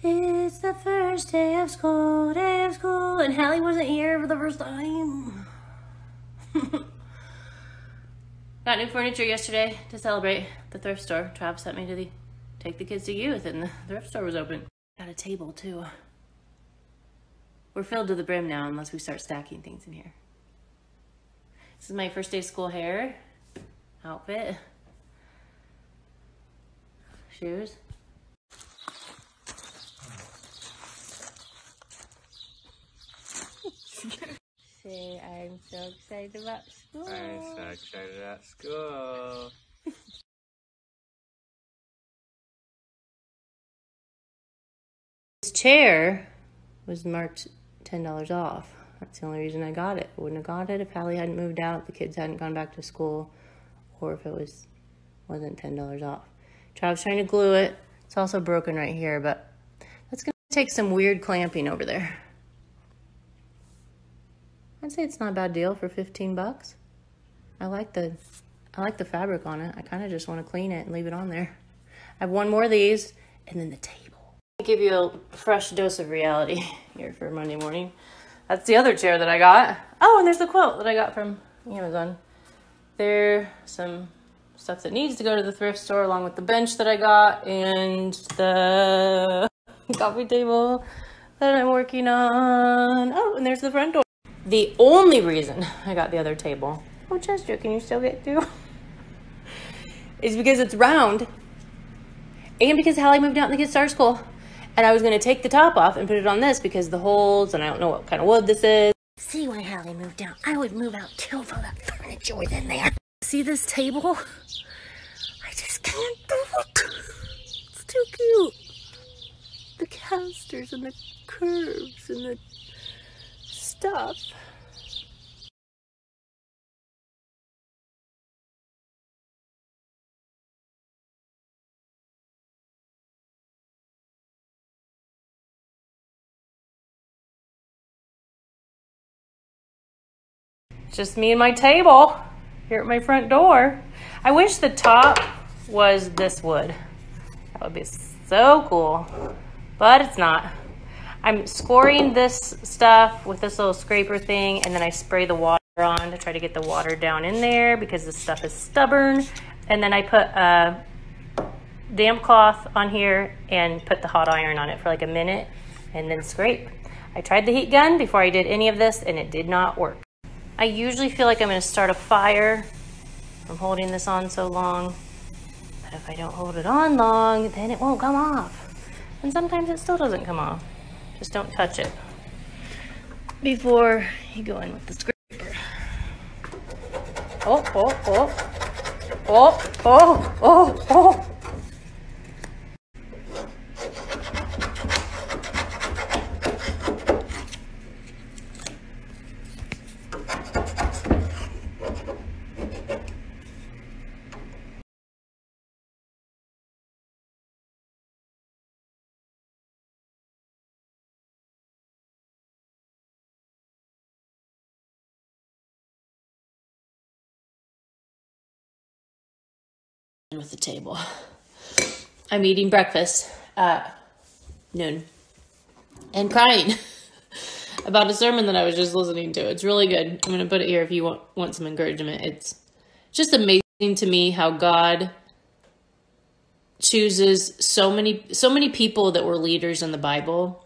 It's the first day of school, and Hallie wasn't here for the first time. Got new furniture yesterday to celebrate the thrift store. Travis sent me to take the kids to youth, and the thrift store was open. Got a table too. We're filled to the brim now unless we start stacking things in here. This is my first day of school hair, outfit, shoes. Say, I'm so excited about school. I'm so excited about school. This chair was marked $10 off. That's the only reason I got it. I wouldn't have got it if Hallie hadn't moved out, the kids hadn't gone back to school, or if it wasn't $10 off. Travis trying to glue it. It's also broken right here, but that's gonna take some weird clamping over there. I'd say it's not a bad deal for 15 bucks. I like the fabric on it. I kind of just want to clean it and leave it on there. I have one more of these, and then the table. I'll give you a fresh dose of reality here for Monday morning. That's the other chair that I got. Oh, and there's the quilt that I got from Amazon. There's some stuff that needs to go to the thrift store, along with the bench that I got and the coffee table that I'm working on. Oh, and there's the front door. The only reason I got the other table, oh, Chester, can you still get through? Is because it's round, and because Hallie moved out and the kids started school. And I was going to take the top off and put it on this because the holes, and I don't know what kind of wood this is. See, when Hallie moved out, I would move out too if all that furniture was in there. See this table? I just can't do it. It's too cute. The casters and the curves and the stuff. Just me and my table here at my front door. I wish the top was this wood. That would be so cool, but it's not. I'm scoring this stuff with this little scraper thing, and then I spray the water on to try to get the water down in there because this stuff is stubborn. And then I put a damp cloth on here and put the hot iron on it for like a minute and then scrape. I tried the heat gun before I did any of this, and it did not work. I usually feel like I'm going to start a fire from holding this on so long, but if I don't hold it on long, then it won't come off. And sometimes it still doesn't come off. Just don't touch it before you go in with the scraper. Oh, oh, oh, oh, oh, oh, oh. With the table. I'm eating breakfast at noon and crying about a sermon that I was just listening to. It's really good. I'm going to put it here if you want some encouragement. It's just amazing to me how God chooses so many people that were leaders in the Bible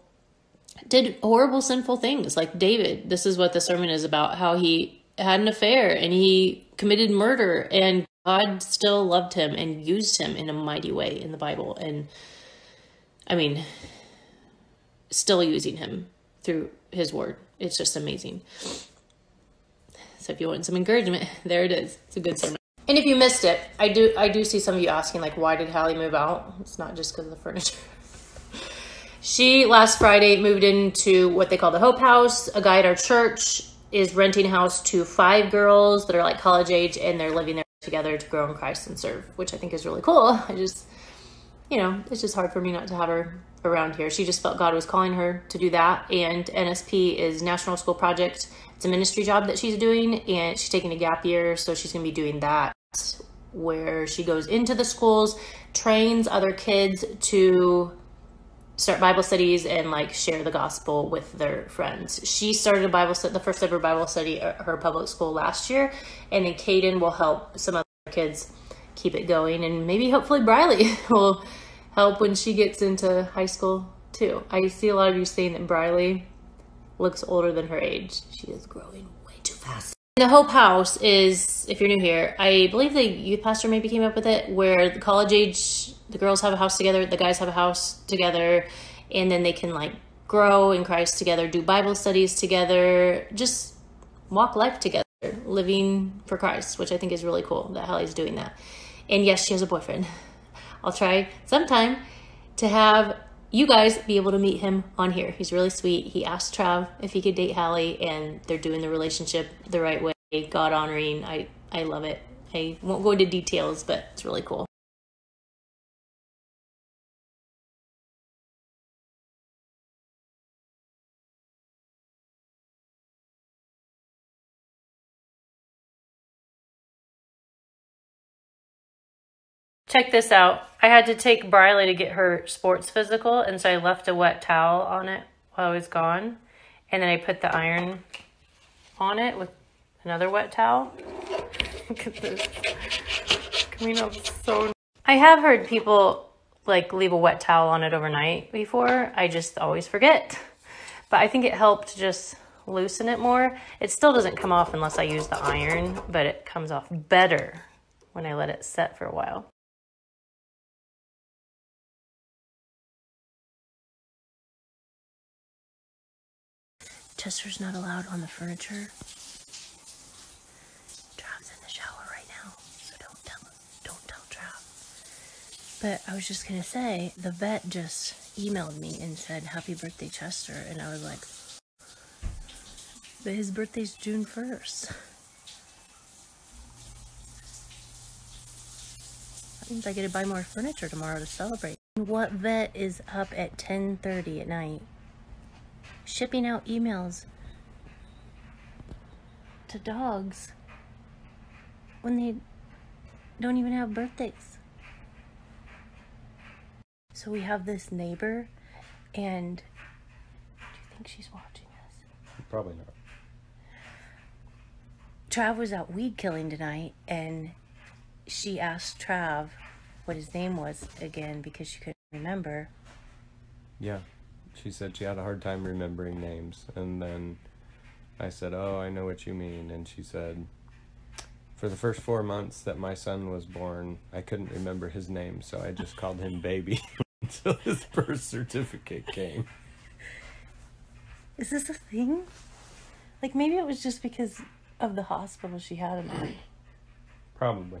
did horrible, sinful things. Like David, this is what the sermon is about, how he had an affair and he committed murder, and God still loved him and used him in a mighty way in the Bible. And I mean, still using him through his word. It's just amazing. So if you want some encouragement, there it is. It's a good sermon. And if you missed it, I do see some of you asking, like, why did Hallie move out? It's not just because of the furniture. She, last Friday, moved into what they call the Hope House. A guy at our church is renting a house to 5 girls that are like college age, and they're living there together to grow in Christ and serve, which I think is really cool. I just, it's just hard for me not to have her around here. She just felt God was calling her to do that. And NSP is National School Project. It's a ministry job that she's doing, and she's taking a gap year. So she's going to be doing that, where she goes into the schools, trains other kids to start Bible studies and like share the gospel with their friends. She started a Bible study, the first ever Bible study at her public school last year, and then Caden will help some other kids keep it going, and maybe hopefully Briley will help when she gets into high school too. I see a lot of you saying that Briley looks older than her age. She is growing way too fast. The Hope House is, if you're new here, I believe the youth pastor maybe came up with it, where the college age, the girls have a house together, the guys have a house together, and then they can like grow in Christ together, do Bible studies together, just walk life together, living for Christ, which I think is really cool that Hallie's doing that. And yes, she has a boyfriend. I'll try sometime to have you guys be able to meet him on here. He's really sweet. He asked Trav if he could date Hallie, and they're doing the relationship the right way, God honoring. I love it. I won't go into details, but it's really cool. Check this out. I had to take Briley to get her sports physical, and so I left a wet towel on it while I was gone. And then I put the iron on it with another wet towel. Look at this. Coming up so... I have heard people like leave a wet towel on it overnight before. I just always forget. But I think it helped just loosen it more. It still doesn't come off unless I use the iron, but it comes off better when I let it set for a while. Chester's not allowed on the furniture. Trav's in the shower right now, so don't tell Trav. But I was just gonna say, the vet just emailed me and said, "Happy birthday, Chester," and I was like, but his birthday's June 1st. That means I get to buy more furniture tomorrow to celebrate. What vet is up at 10:30 at night shipping out emails to dogs when they don't even have birthdays? So we have this neighbor, and do you think she's watching this? Probably not. Trav was out weed killing tonight, and she asked Trav what his name was again because she couldn't remember. Yeah. She said she had a hard time remembering names. And then I said, "Oh, I know what you mean." And she said, "For the first 4 months that my son was born, I couldn't remember his name, so I just called him Baby until his birth certificate came." Is this a thing? Like, maybe it was just because of the hospital she had him in. Probably.